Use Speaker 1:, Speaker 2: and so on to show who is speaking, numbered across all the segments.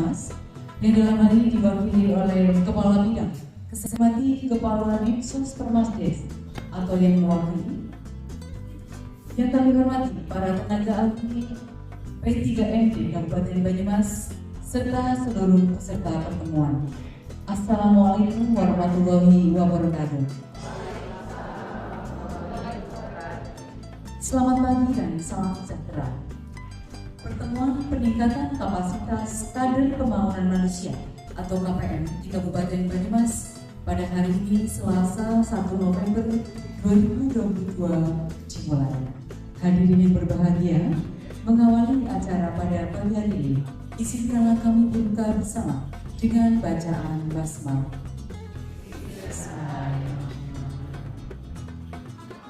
Speaker 1: Banyumas yang dalam hal ini diwakili oleh Kepala Bidang Kesemati Kepala Dinsos Permasdes atau yang mewakili. Yang kami hormati para tenaga ahli P3MD Kabupaten Banyumas serta seluruh peserta pertemuan. Assalamualaikum warahmatullahi wabarakatuh. Selamat pagi dan salam sejahtera. Pertemuan peningkatan kapasitas kader pembangunan manusia atau KPM di Kabupaten Banyumas pada hari ini Selasa 1 November 2022 dimulai. Hadirin yang berbahagia, mengawali acara pada pagi hari ini, izinkanlah kami berbuka bersama dengan bacaan basmalah.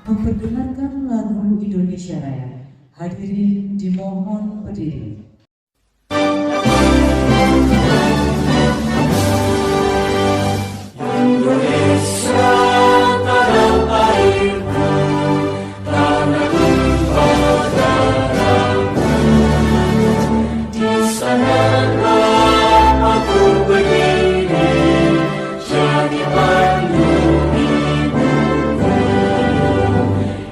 Speaker 1: Memperdengarkan lagu Indonesia Raya. Hadirin dimohon berdiri.
Speaker 2: Indonesia tanah airku, tanah tumpah darahku. Di sanalah aku berdiri, jadi pandu hidupku.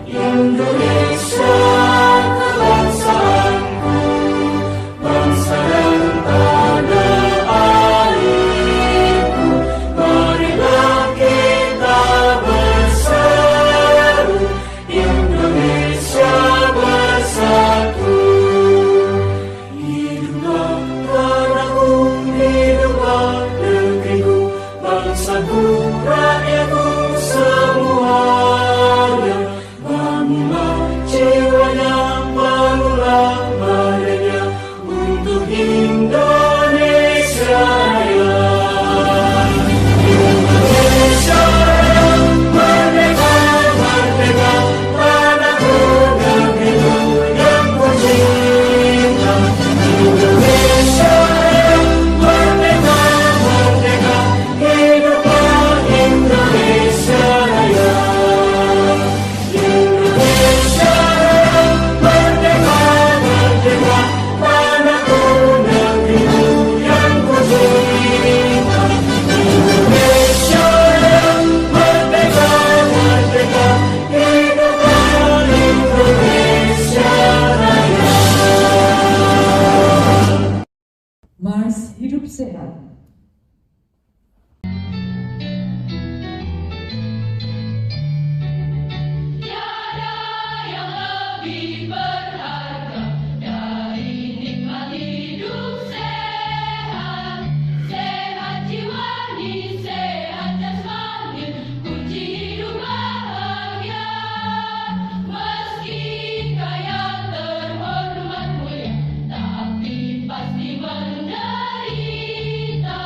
Speaker 2: Indonesia kebangsaanku, bangsa dan tanah airku. Marilah kita bersatu, Indonesia bersatu. Hiduplah tanahku, hiduplah negeriku, bangsaku, rakyatku semuanya. Bangunlah jiwanya, bangunlah badannya untuk Indonesia Raya. Indonesia Raya, merdeka, merdeka, tanahku, negeriku yang kucinta. Indonesia Raya, merdeka, merdeka, hiduplah Indonesia Raya. Indonesia Raya, merdeka, merdeka, tanahku, negeriku yang kucinta. Indonesia Raya, merdeka, merdeka, hiduplah Indonesia Raya.
Speaker 1: Mars Hidup Sehat.
Speaker 3: Tiada yang lebih berharga dari nikmat hidup sehat. Sehat jiwa ni sehat jasmani, kunci hidup bahagia. Meski kaya terhormat mulia, tapi pasti menderita.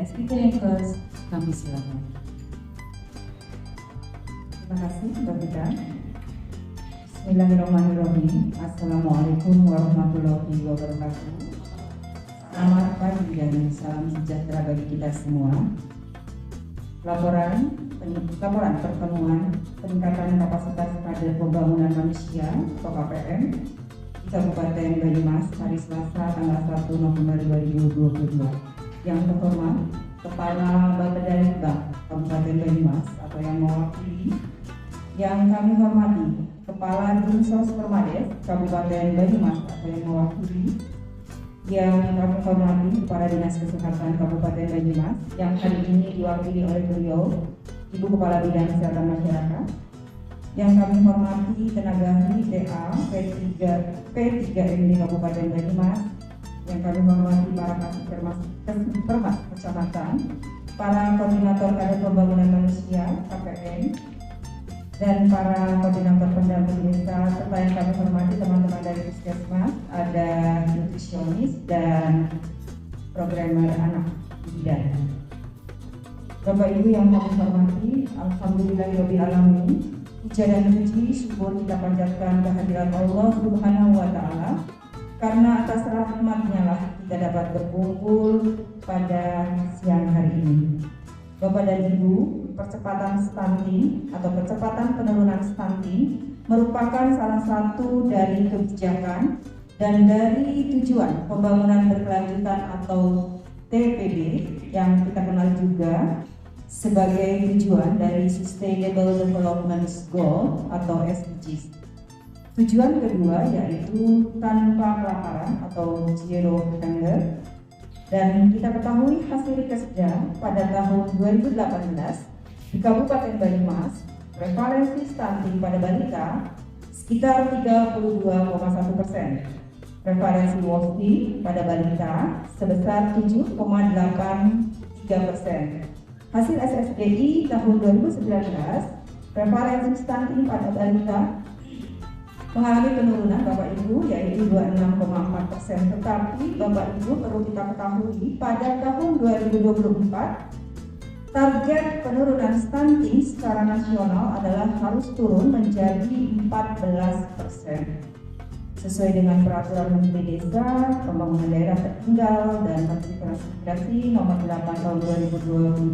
Speaker 1: SPT Yankers, kami silakan.
Speaker 4: Terima kasih Mbak Gita. Bismillahirrahmanirrahim. Assalamualaikum warahmatullahi wabarakatuh. Selamat pagi dan salam sejahtera bagi kita semua. Laporan pertemuan peningkatan kapasitas kader pembangunan manusia atau KPM di Kabupaten Banyumas hari Selasa tanggal 1 November 2022. Yang terhormat Kepala Bapedalitbang Kabupaten Banyumas atau yang mewakili, yang kami hormati Kepala Dinsos Permades Kabupaten Banyumas atau yang mewakili, yang kami hormati Kepala Dinas Kesehatan Kabupaten Banyumas yang hari ini diwakili oleh beliau Ibu Kepala Bidang Kesehatan Masyarakat, yang kami hormati tenaga ahli TA P3MD Kabupaten Banyumas, yang kami hormati para Kaspermas Kecamatan, para koordinator kader pembangunan manusia KPM, dan para koordinator pendamping desa, serta yang kami hormati teman-teman dari Puskesmas, ada nutrisionis dan programmer anak bidan. Bapak Ibu yang kami hormati, alhamdulillahirabbil alamin. Puja dan puji syukur kita panjatkan kehadirat Allah Subhanahu wa taala, karena atas rahmat-Nya lah kita dapat berkumpul pada siang hari ini. Bapak dan Ibu, percepatan stunting atau percepatan penurunan stunting merupakan salah satu dari kebijakan dan dari tujuan pembangunan berkelanjutan atau TPB yang kita kenal juga sebagai tujuan dari Sustainable Development Goal atau SDGs. Tujuan kedua yaitu tanpa kelaparan atau zero hunger, dan kita ketahui hasil risetnya pada tahun 2018 di Kabupaten Banyumas prevalensi stunting pada balita sekitar 32,1%, prevalensi WOSTI pada balita sebesar 7,83%. Hasil SSDI tahun 2019 prevalensi stunting pada balita mengalami penurunan Bapak Ibu yaitu 26,4%, tetapi Bapak Ibu perlu kita ketahui pada tahun 2024 target penurunan stunting secara nasional adalah harus turun menjadi 14%. Sesuai dengan peraturan Menteri Desa, Pembangunan Daerah Tertinggal dan Menteri Transmigrasi nomor 8 tahun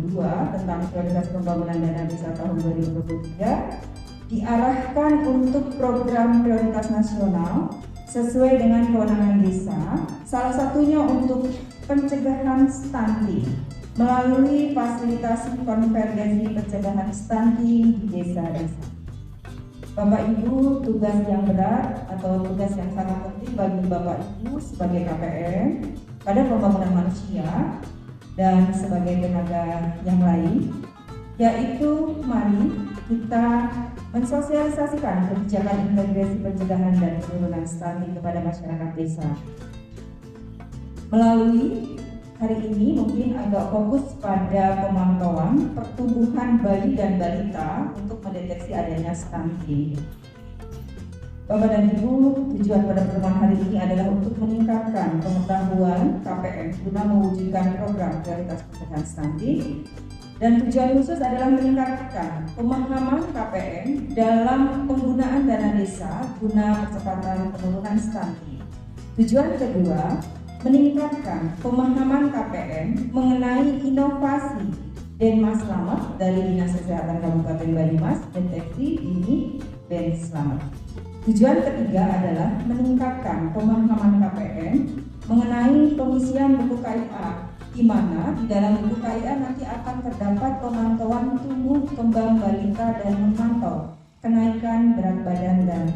Speaker 4: 2022 tentang prioritas pembangunan dana desa tahun 2023 diarahkan untuk program prioritas nasional sesuai dengan kewenangan desa, salah satunya untuk pencegahan stunting melalui fasilitasi konvergensi pencegahan stunting di desa-desa. Bapak Ibu, tugas yang berat atau tugas yang sangat penting bagi Bapak Ibu sebagai KPM pada pembangunan manusia dan sebagai tenaga yang lain, yaitu mari kita mensosialisasikan kebijakan integrasi pencegahan dan penurunan stunting kepada masyarakat desa. Melalui hari ini mungkin agak fokus pada pemantauan pertumbuhan bayi dan balita untuk mendeteksi adanya stunting. Bapak dan Ibu, tujuan pada pertemuan hari ini adalah untuk meningkatkan pengetahuan KPM guna mewujudkan program prioritas pencegahan stunting, dan tujuan khusus adalah meningkatkan pemahaman KPM dalam penggunaan dana desa guna percepatan penurunan stunting. Tujuan kedua, meningkatkan pemahaman KPM mengenai inovasi Denmas Selamat dari Dinas Kesehatan Kabupaten Banyumas, deteksi dini dan selamat. Tujuan ketiga adalah meningkatkan pemahaman KPM mengenai pengisian buku KIA, di mana di dalam buku KIA nanti akan terdapat pemantauan tumbuh kembang balita dan memantau kenaikan berat badan dan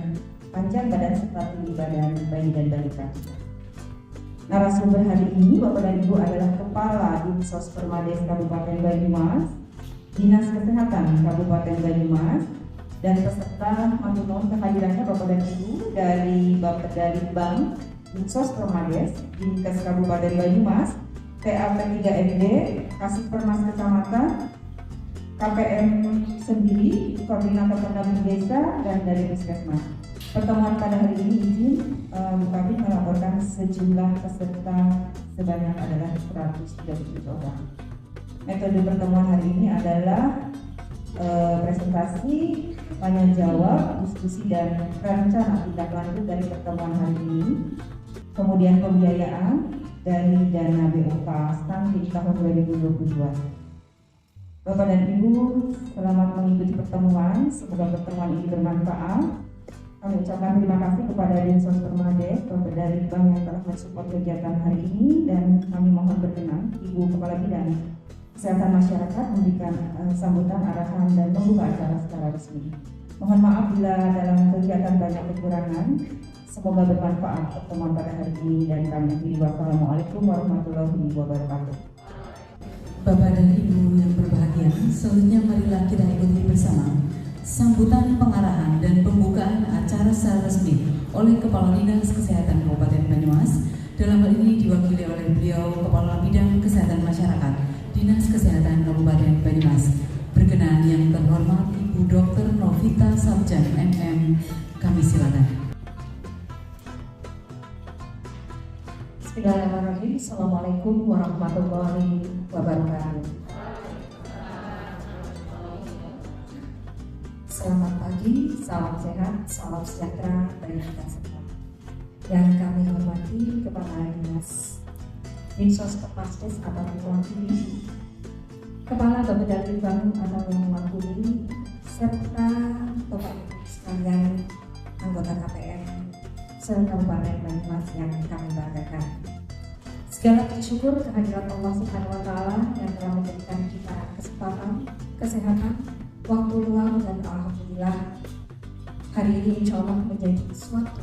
Speaker 4: panjang badan serta tinggi badan bayi dan balita. Narasumber hari ini Bapak dan Ibu adalah Kepala Dinsos Permades Kabupaten Banyumas, Dinas Kesehatan Kabupaten Banyumas, dan peserta matur kehadirannya Bapak dan Ibu dari Bapedalitbang, Dinsos Permades, Dinkes Kabupaten Banyumas, PAP3MD, Kaspermas Kecamatan, KPM sendiri, Koordinator Pendamping Desa, dan dari Puskesmas. Pertemuan pada hari ini izin kami melaporkan sejumlah peserta sebanyak adalah 137 orang. metode pertemuan hari ini adalah presentasi, tanya jawab, diskusi dan rencana tindak lanjut dari pertemuan hari ini. Kemudian pembiayaan dari dana BOK stunting tahun 2022. Bapak dan Ibu, selamat mengikuti pertemuan. Semoga pertemuan ini bermanfaat. Kami ucapkan terima kasih kepada Dinsos Permades, Bapak dari Bank yang telah mensupport kegiatan hari ini, dan kami mohon berkenan Ibu Kepala Bidang Kesehatan Masyarakat memberikan sambutan, arahan, dan membuka acara secara resmi. Mohon maaf bila dalam kegiatan banyak kekurangan. Semoga bermanfaat pertemuan pada hari ini, dan kami akhiri. Wassalamualaikum warahmatullahi wabarakatuh.
Speaker 1: Bapak dan Ibu yang berbahagia, selanjutnya marilah kita ikuti bersama sambutan pengarahan dan pembukaan acara secara resmi oleh Kepala Dinas Kesehatan Kabupaten Banyumas. Dalam hal ini diwakili oleh beliau Kepala Bidang Kesehatan Masyarakat Dinas Kesehatan Kabupaten Banyumas. Berkenan yang terhormat Ibu Dr. Novita Sabjan MM, kami silakan.
Speaker 4: Bismillahirrahmanirrahim. Assalamualaikum warahmatullahi wabarakatuh. Selamat pagi, salam sehat, salam sejahtera bagi kita semua. Yang kami hormati Kepala Dinas Dinsos Permades atau mewakili, Kepala Bapeda Bank atau yang mewakili, serta Bapak Ibu sekalian anggota KPM se-Kabupaten Banyumas yang kami banggakan. Segala puji syukur kehadirat Allah Subhanahu wa Ta'ala yang telah memberikan kita kesempatan, kesehatan, waktu luang, dan alhamdulillah hari ini insya Allah menjadi suatu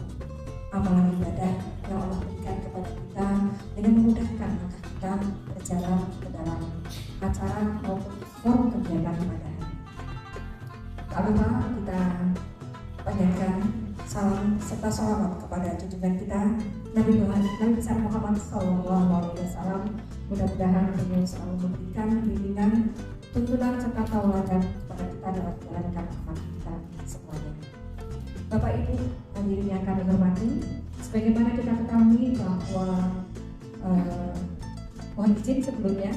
Speaker 4: amalan ibadah yang Allah berikan kepada kita dengan memudahkan langkah kita berjalan ke dalam acara maupun forum kegiatan pada hari. Tak lupa kita panjatkan salam serta salawat kepada junjungan kita Nabi besar Muhammad SAW. Mudah-mudahan beliau selalu memberikan bimbingan, tuntunan serta tauladan kepada kita dalam menjalankan amal kita semuanya. Bapak Ibu hadirin yang kami hormati, sebagaimana kita ketahui bahwa mohon izin sebelumnya,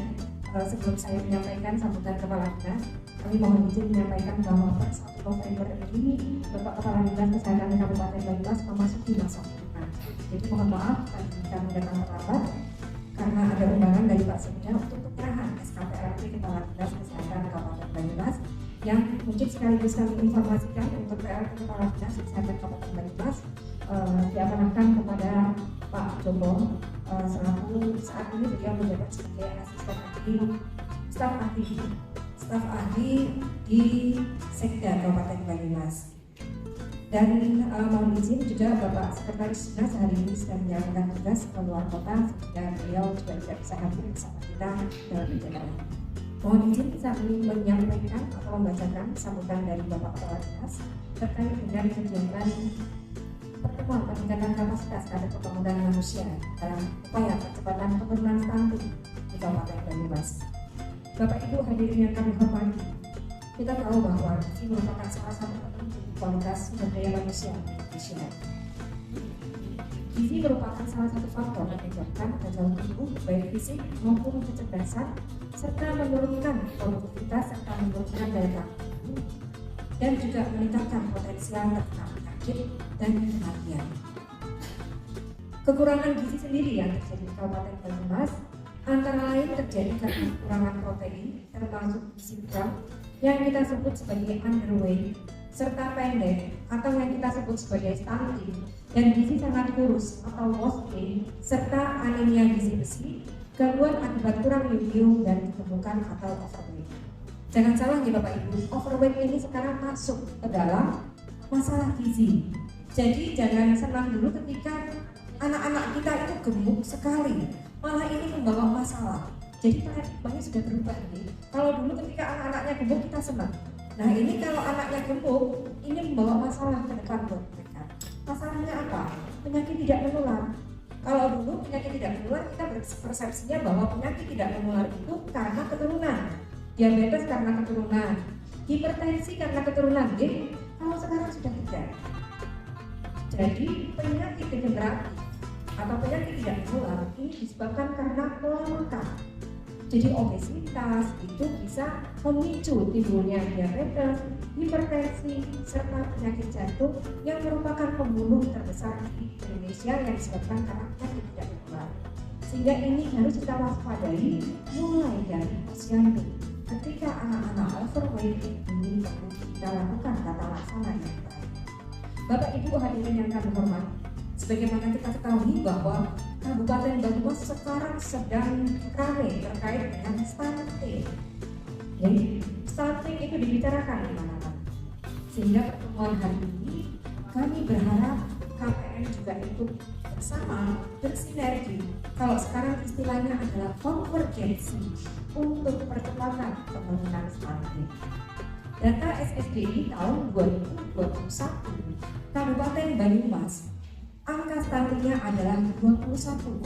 Speaker 4: sebelum saya menyampaikan sambutan Kepala Dinas, kami mohon izin menyampaikan bahwa per 1 November ini Bapak Kepala Dinas Kesehatan Kabupaten Banyumas memasuki masa pengumuman. Jadi mohon maaf kami datang terlambat karena ada undangan dari Pak Sekda untuk penyerahan SKPRT Kepala Dinas Kesehatan Kabupaten Banyumas yang mungkin sekaligus kami informasikan untuk PLT Kepala Dinas Kesehatan Kabupaten Banyumas diamanahkan kepada Pak Jombo selaku saat ini beliau menjabat sebagai asisten ahli staf ahli di Sekda Kabupaten Banyumas. Dan mohon izin juga Bapak Sekretaris Dinas hari ini sedang menjalankan tugas ke luar kota sehingga beliau juga tidak bisa hadir bersama kita dalam perjalanan. Mohon izin kami menyampaikan atau membacakan sambutan dari Bapak Kepala Dinas terkait dengan kegiatan pertemuan peningkatan kapasitas kader kepemudaan manusia dalam upaya percepatan penurunan stunting di Kabupaten Banyumas. Bapak Ibu hadirin yang kami hormati, kita tahu bahwa gizi merupakan salah satu penentu kualitas sumber daya manusia di Indonesia. Gizi merupakan salah satu faktor yang menyebabkan kejauhan tubuh baik fisik maupun kecerdasan, serta menurunkan produktivitas serta menurunkan daya tahan tubuh, dan juga meningkatkan potensial terkena penyakit dan kematian. Kekurangan gizi sendiri yang terjadi di Kabupaten Banyumas antara lain terjadi karena kekurangan protein termasuk gizi kurang yang kita sebut sebagai underweight, serta pendek atau yang kita sebut sebagai stunting, dan gizi sangat kurus atau lost gain, serta anemia gizi besi, gangguan akibat kurang yodium, dan kegemukan atau overweight. Jangan salah ya Bapak Ibu, overweight ini sekarang masuk ke dalam masalah gizi. Jadi jangan senang dulu ketika anak-anak kita itu gemuk sekali, malah ini membawa masalah. Jadi paradigmanya sudah berubah nih. Kalau dulu ketika anak-anaknya gemuk kita senang. Nah ini kalau anaknya gemuk, ini membawa masalah ke depan buat mereka. Masalahnya apa? Penyakit tidak menular. Kalau dulu penyakit tidak menular, kita berpersepsinya bahwa penyakit tidak menular itu karena keturunan. Diabetes karena keturunan, hipertensi karena keturunan. Jadi kalau sekarang sudah tidak. Jadi penyakit degeneratif atau penyakit tidak menular ini disebabkan karena pola makan.
Speaker 5: Jadi obesitas itu bisa memicu timbulnya diabetes, hipertensi, serta penyakit jantung yang merupakan pembunuh terbesar di Indonesia yang disebabkan karena penyakit tidak menular. Sehingga ini harus kita waspadai mulai dari usia dini. Ketika anak-anak overweight ini perlu kita lakukan tata laksana yang baik. Bapak Ibu hadirin yang kami hormati, sebagaimana kita ketahui bahwa Kabupaten Banyumas sekarang sedang ramai terkait dengan stunting. Jadi stunting itu dibicarakan di mana-mana. Sehingga pertemuan hari ini kami berharap KPM juga ikut bersama bersinergi. Kalau sekarang istilahnya adalah konvergensi untuk percepatan penurunan stunting. Data SSDI tahun 2021, Kabupaten Banyumas angka stuntingnya adalah 21,6%.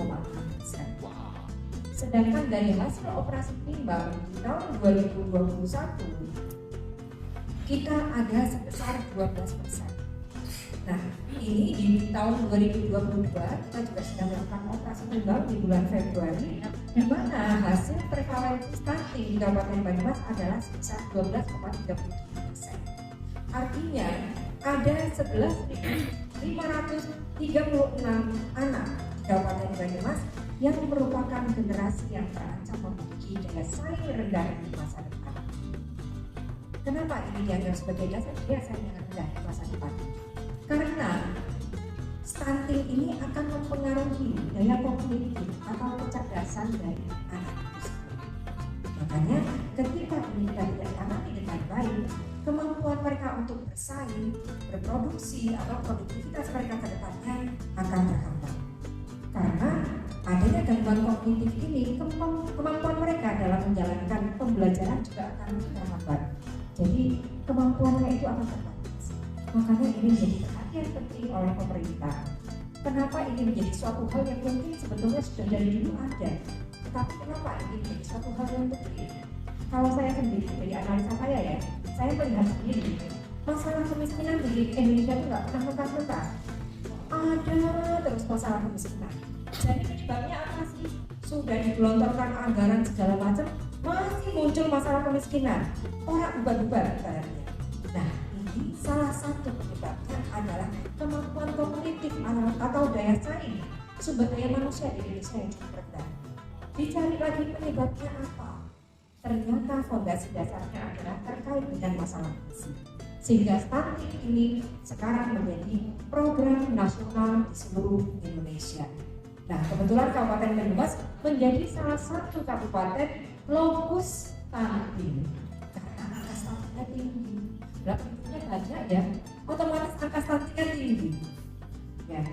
Speaker 5: Sedangkan dari hasil operasi timbang di tahun 2021 kita ada sebesar 12%. Nah, ini di tahun 2022 kita juga sedang melakukan operasi timbang di bulan Februari, di mana hasil prevalensi stunting di Kabupaten Banyumas adalah sebesar 12,37%. Artinya ada 11.536 anak di Kabupaten Banyumas yang merupakan generasi yang terancam memiliki daya saing rendah di masa depan. Kenapa ini dianggap sebagai daya saing yang rendah di masa depan? Karena stunting ini akan mempengaruhi daya kognitif atau kecerdasan dari anak tersebut. Makanya ketika ini tidak ditangani dengan baik, kemampuan mereka untuk bersaing, berproduksi atau produktivitas mereka ke depannya akan terhambat. Karena adanya gangguan kognitif ini, kemampuan mereka dalam menjalankan pembelajaran juga akan terhambat. Jadi kemampuannya itu akan terbatas. Makanya ini menjadi perhatian penting oleh pemerintah. Kenapa ini menjadi suatu hal yang mungkin sebetulnya sudah dari dulu ada, tetapi kenapa ini menjadi suatu hal yang penting? Kalau saya sendiri, dari analisa saya ya, saya melihat sendiri masalah kemiskinan di Indonesia itu nggak pernah mentas-mentas. Ada terus masalah kemiskinan. Jadi penyebabnya apa sih? Sudah digelontorkan anggaran segala macam, masih muncul masalah kemiskinan. Orang bubar-bubar ibaratnya. Nah, ini salah satu penyebabnya adalah kemampuan kognitif atau daya saing sumber daya manusia di Indonesia yang cukup rendah. Dicari lagi penyebabnya apa? Ternyata fondasi dasarnya adalah terkait dengan masalah gizi. Sehingga stunting ini sekarang menjadi program nasional di seluruh Indonesia. Nah, kebetulan Kabupaten Banyumas menjadi salah satu kabupaten lokus stunting karena angka stuntingnya tinggi. Nah, penduduknya banyak ya, otomatis angka stuntingnya tinggi. Ya.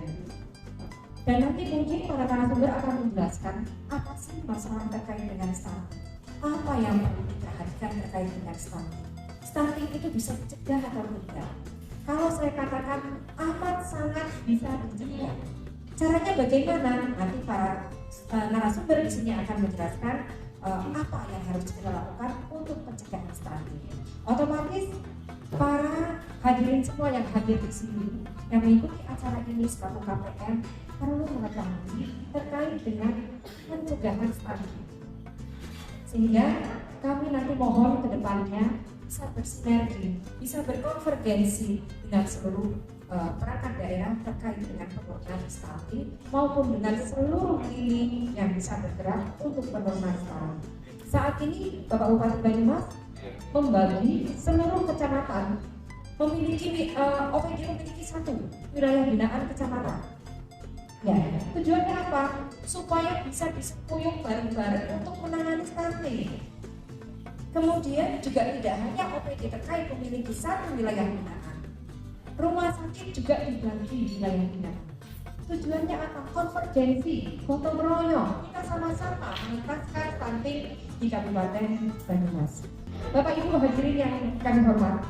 Speaker 5: Dan nanti mungkin para narasumber akan menjelaskan apa sih masalah terkait dengan stunting. Apa yang perlu diperhatikan terkait dengan stunting? Stunting itu bisa dicegah atau tidak? Kalau saya katakan amat sangat bisa dicegah. Caranya bagaimana? Nanti para narasumber di sini akan menjelaskan apa yang harus kita lakukan untuk pencegahan stunting. Otomatis para hadirin semua yang hadir di sini yang mengikuti acara ini selaku KPM perlu mengetahui terkait dengan pencegahan stunting. Sehingga kami nanti mohon ke depannya bisa bersinergi, bisa berkonvergensi dengan seluruh perangkat daerah terkait dengan penurunan stunting maupun dengan seluruh lini yang bisa bergerak untuk penurunan stunting. Saat ini Bapak Bupati Banyumas membagi seluruh kecamatan memiliki OPD memiliki satu wilayah binaan kecamatan. Ya, tujuannya apa? Supaya bisa disepuyung bareng-bareng untuk menangani stunting. Kemudian juga tidak hanya OPD terkait memiliki satu wilayah binaan, rumah sakit juga dibagi wilayah binaan. Tujuannya apa? Konvergensi, gotong royong, kita sama-sama mengentaskan stunting di Kabupaten Banyumas. Bapak Ibu hadirin yang kami hormati,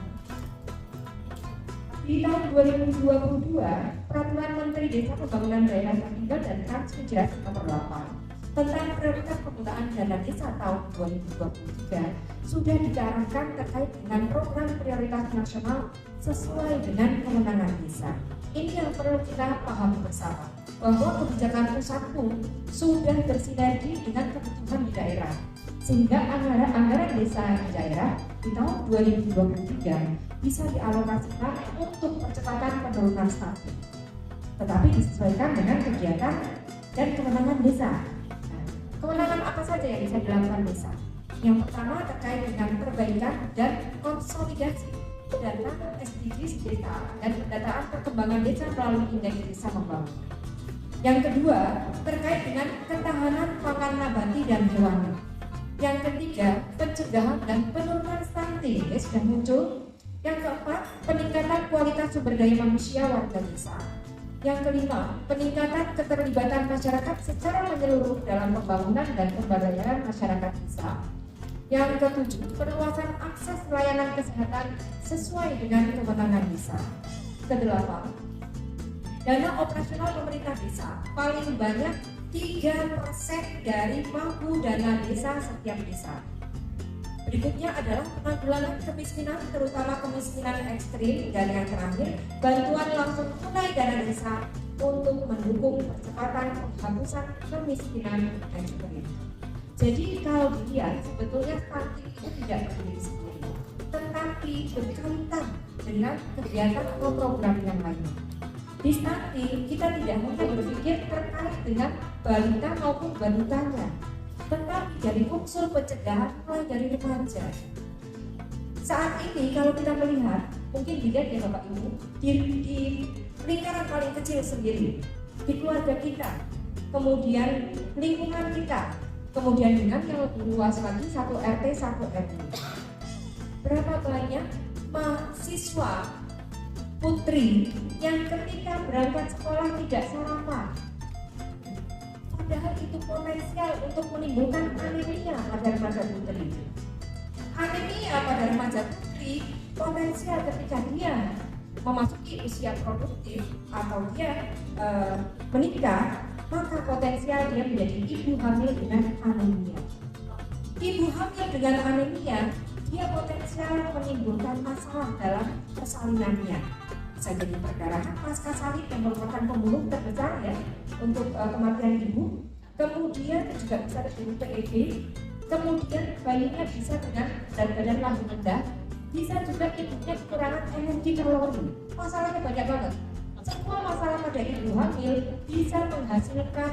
Speaker 5: di tahun 2022, Peraturan Menteri Desa Pembangunan Daerah Tertinggal dan Transmigrasi Nomor 8 tentang prioritas penggunaan dana desa tahun 2023 sudah diarahkan terkait dengan program prioritas nasional sesuai dengan kewenangan desa. Ini yang perlu kita pahami bersama, bahwa kebijakan pusat pun sudah bersinergi dengan kebutuhan di daerah, sehingga anggaran desa di daerah di tahun 2023 bisa dialokasikan untuk percepatan penurunan stunting, tetapi disesuaikan dengan kegiatan dan kewenangan desa. Kewenangan apa saja yang bisa dilakukan desa? Yang pertama terkait dengan perbaikan dan konsolidasi data SDGs desa dan pendataan perkembangan desa melalui indeks desa membangun. Yang kedua terkait dengan ketahanan pangan nabati dan hewani. Yang ketiga pencegahan dan penurunan stunting sudah muncul. Yang keempat peningkatan kualitas sumber daya manusia warga desa. Yang kelima, peningkatan keterlibatan masyarakat secara menyeluruh dalam pembangunan dan pemberdayaan masyarakat desa. Yang ketujuh, perluasan akses layanan kesehatan sesuai dengan kewenangan desa. Kedelapan, dana operasional pemerintah desa paling banyak 3% dari pagu dana desa setiap desa. Berikutnya adalah penanggulangan kemiskinan, terutama kemiskinan ekstrim, dan yang terakhir, bantuan langsung tunai dana desa untuk mendukung percepatan penghapusan kemiskinan ekstrim. Jadi kalau dilihat sebetulnya stunting itu tidak berdiri sendiri, tetapi berkaitan dengan kegiatan atau program yang lainnya. Di stunting kita tidak hanya berpikir terkait dengan balita maupun balitanya, tetapi dari unsur pencegahan mulai dari remaja. Saat ini kalau kita melihat, mungkin dilihat ya Bapak Ibu, di lingkaran paling kecil sendiri, di keluarga kita, kemudian lingkungan kita, kemudian dengan yang lebih luas lagi 1 RT 1 RW. Berapa banyak mahasiswa putri yang ketika berangkat sekolah tidak sarapan, padahal itu potensial untuk menimbulkan anemia pada remaja putri. Anemia pada remaja putri potensial ketika dia memasuki usia produktif atau dia menikah, maka potensial dia menjadi ibu hamil dengan anemia. Ibu hamil dengan anemia, dia potensial menimbulkan masalah dalam persalinannya. Bisa jadi perdarahan pasca salin yang merupakan pembunuh terbesar ya untuk kematian ibu. Kemudian juga bisa terjadi PED. Kemudian bayinya bisa dengan berat badan lambung rendah. Bisa juga ibunya kekurangan energi kalori. Masalahnya banyak banget. Semua masalah pada ibu hamil bisa menghasilkan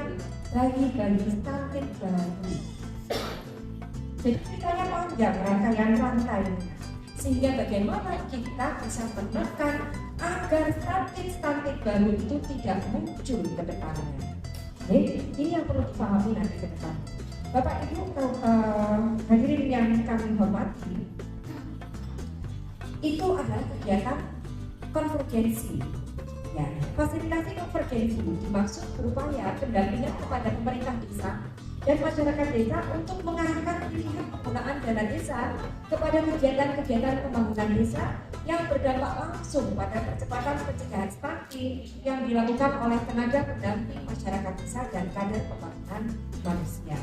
Speaker 5: bayi-bayi stunting baru. Jadi ceritanya panjang rangkaian rantai, sehingga bagaimana kita bisa menekan agar stunting baru itu tidak muncul ke depannya. Ini yang perlu dipahami nanti ke depan. Bapak Ibu hadirin yang kami hormati, itu adalah kegiatan konvergensi. Ya, fasilitasi konvergensi dimaksud berupaya pendampingan kepada pemerintah desa dan masyarakat desa untuk mengarahkan pilihan penggunaan dana desa kepada kegiatan-kegiatan pembangunan desa yang berdampak langsung pada percepatan pencegahan stunting yang dilakukan oleh tenaga pendamping masyarakat desa dan kader pembangunan manusia.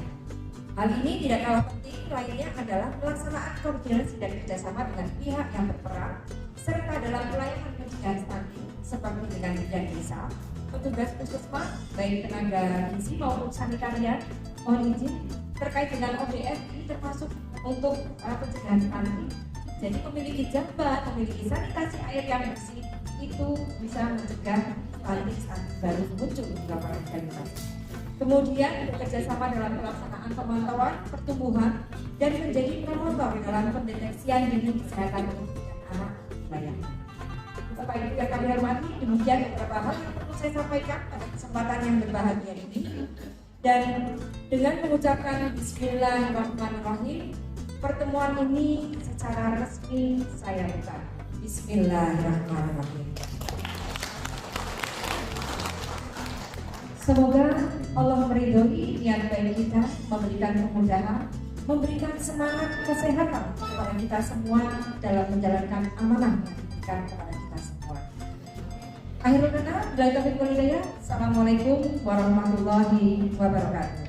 Speaker 5: Hal ini tidak kalah penting lainnya adalah pelaksanaan koordinasi dan kerjasama dengan pihak yang berperan serta dalam pelayanan pencegahan stunting seperti dengan bidan desa, petugas puskesmas, baik tenaga gizi maupun sanitarian, mohon izin terkait dengan ODF ini termasuk untuk pencegahan stunting. Jadi memiliki jamban, memiliki sanitasi air yang bersih itu bisa mencegah stunting baru muncul di lapangan sanitasi. Kemudian bekerjasama dalam pelaksanaan pemantauan pertumbuhan dan menjadi promotor dalam pendeteksian dini kesehatan untuk anak layak. Bapak Ibu yang kami hormati, demikian beberapa hal yang perlu saya sampaikan pada kesempatan yang berbahagia ini. Dan dengan mengucapkan Bismillahirrahmanirrahim, pertemuan ini secara resmi saya buka. Bismillahirrahmanirrahim. Semoga Allah meridhoi niat baik kita, memberikan kemudahan, memberikan semangat kesehatan kepada kita semua dalam menjalankan amanah yang diberikan kepada kita semua. Akhirul kata, billahi taufiq wal hidayah. Assalamualaikum warahmatullahi wabarakatuh.